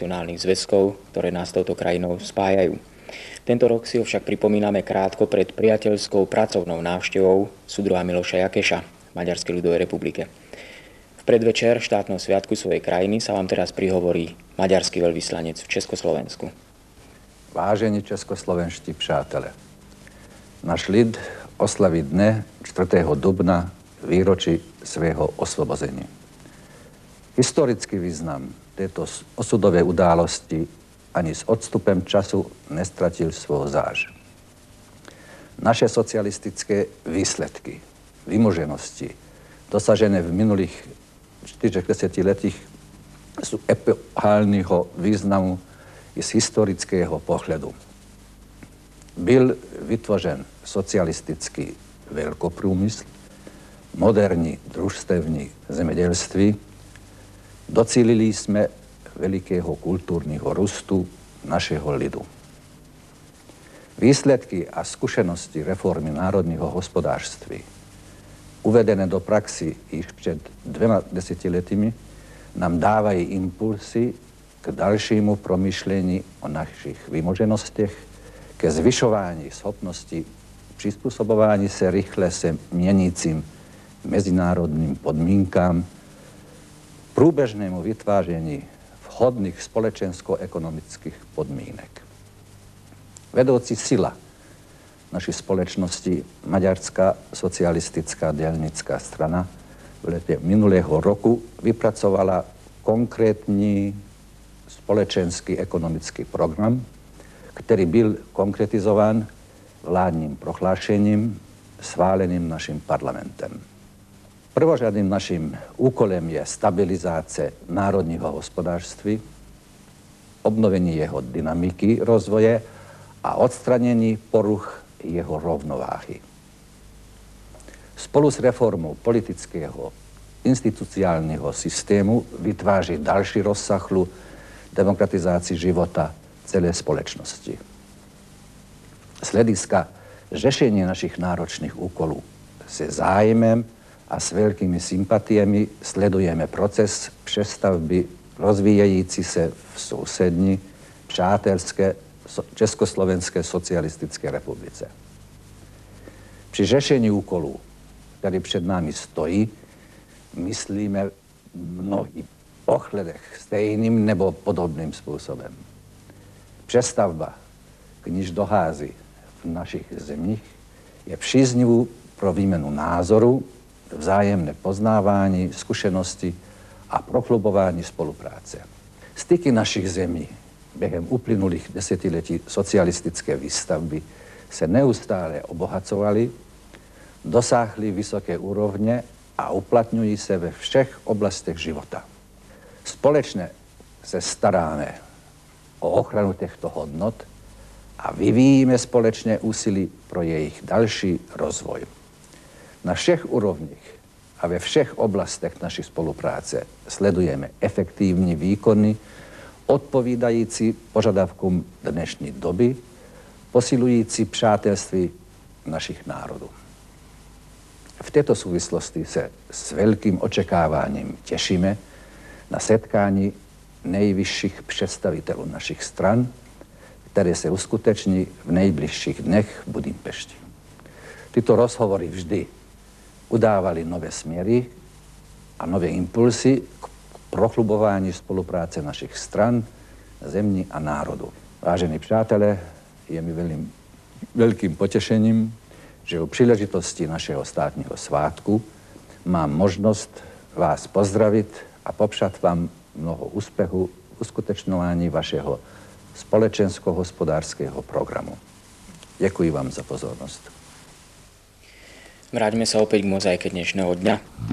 nacionálnych zväzkov, ktoré nás s touto krajinou spájajú. Tento rok si ho však pripomíname krátko pred priateľskou pracovnou návštevou súdruha Miloša Jakeša v Maďarskej ľudovej republike. V predvečer štátneho sviatku svojej krajiny sa vám teraz prihovorí maďarský veľvyslanec v Československu. Vážení českoslovenští přátelé, náš lid oslaví dne 4. dubna výročí svého osvobození. Historický význam tejto osudovej události ani s odstupem času nestratil svoj záž. Naše socialistické výsledky, vymoženosti, dosažené v minulých 40 letích, sú epochálneho významu i z historického pohľadu. Byl vytvořen socialistický veľkoprúmysl, moderní družstevní zemědělství, docílili sme veľkého kultúrneho růstu našeho lidu. Výsledky a skúsenosti reformy národního hospodářství, uvedené do praxi již před 2 desetiletimi, nám dávají impulsy k dalšímu promyšlení o našich vymoženostech, ke zvyšování schopnosti přizpůsobování se rychle se měnícím mezinárodným podmínkám, průběžnému vytváření vhodných společensko-ekonomických podmínek. Vedoucí sila našej společnosti, Maďarská socialistická dělnická strana, v lete minulého roku vypracovala konkrétní společenský ekonomický program, který byl konkretizován vládním prohlášením schváleným naším parlamentem. Prvořadým naším úkolem je stabilizáce národního hospodářství, obnovení jeho dynamiky rozvoje a odstranění poruch jeho rovnováhy. Spolu s reformou politického institucionálneho systému vytváří další rozsahlu demokratizácii života celé společnosti. Z hlediska řešení našich náročných úkolů se zájmem a s veľkými sympatiemi sledujeme proces přestavby rozvíjející se v sousední, přátelské Československé socialistické republice. Při řešení úkolů, který před námi stojí, myslíme v mnohých ohledech stejným nebo podobným způsobem. Přestavba, k níž dochází v našich zemích, je příznivou pro výmenu názoru, vzájemné poznávání, zkušenosti a prohlubování spolupráce. Styky našich zemí během uplynulých desetiletí socialistické výstavby se neustále obohacovaly, dosáhly vysoké úrovně a uplatňují se ve všech oblastech života. Společně se staráme o ochranu těchto hodnot a vyvíjíme společně úsilí pro jejich další rozvoj. Na všech úrovních a ve všech oblastech naší spolupráce sledujeme efektivní výkony, odpovídající požadavkům dnešní doby, posilující přátelství našich národů. V této souvislosti se s velkým očekáváním těšíme na setkání nejvyšších představitelů našich stran, které se uskuteční v nejbližších dnech v Budimpešti. Tyto rozhovory vždy udávali nové směry a nové impulsy k prohlubování spolupráce našich stran, zemí a národů. Vážení přátelé, je mi veľkým potešením, že u příležitosti našeho státního svátku mám možnost vás pozdravit a popřát vám mnoho úspěchu v uskutečňování vašeho společensko-hospodářského programu. Děkuji vám za pozornost. Vráťme sa opäť k mozaike dnešného dňa.